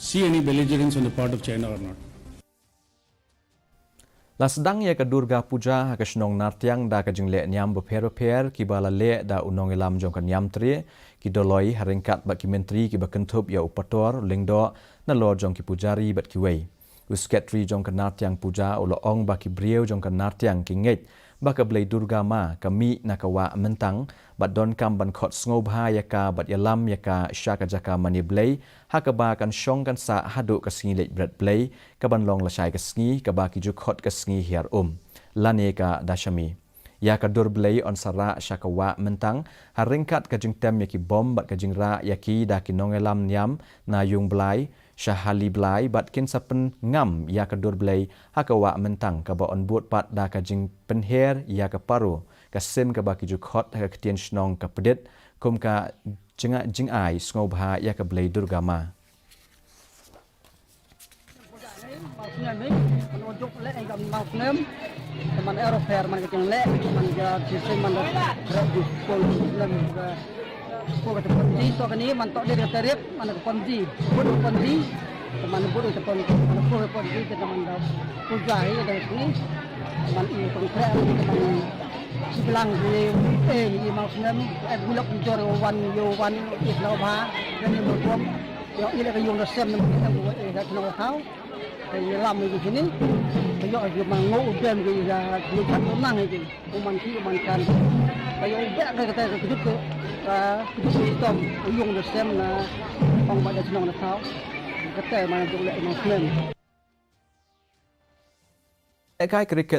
see any belligerence on the part of China or not. Lasdang ya ke Durga Puja ke senong nartiang da ke jingle nyam beper kibala le da unong ilam jong ke nyam tri ki doloi haringkat bak ki menteri ki bakentup ya upator lingdo na lo jong ki pujari bat ki wei. Usketri jong ke nartiang puja ulo ong bak ki brieu jong ke nartiang ki nget bak blai Durga ma kami nakawa mentang bat don kam ban khot sngob ya ka bat yalam ya ka syaka jaka mani blai hakaba kan syong kan sa hadu ka singi lej brat blai ka ban long la syai ka singi ka ba ki ju khot ka singi hiar lane ka dashami ya ka dur blai on sara syakawa mentang haringkat ka jing tem ya ki bom bat ka jing ra ya ki da ki nongelam nyam na yung blai syahali blai bat kin sapen ngam ya ka dur blai hakawa mentang ka ba on buat pat da ka jing penher ya ka paru ka sim ka ba ki ju khot ka ketien snong ka pedit kum ka jinga jing ai sngob ya ka blai Durga ma teman Eropa man kecil lek man ja sistem man rabu pol lem ko ke ponji to kani man to dia tarif man ke ponji bodo ponji teman bodo te pon ko ke ponji te teman da pujai dari sini teman ini konkret teman sebelang di mau senam bulak jor wan islau ba dan ini berkuam yang ini ke yung resem kita buat kita kena tahu thì làm cái gì này bây giờ thì mà ngộ đêm thì là người thật cũng năng cái gì mình chỉ mình cần bây giờ vẽ cái cái chút cái tôm dùng được xem là bằng bao nhiêu nó tháo cái mà dùng lại nó lên Ekai cricket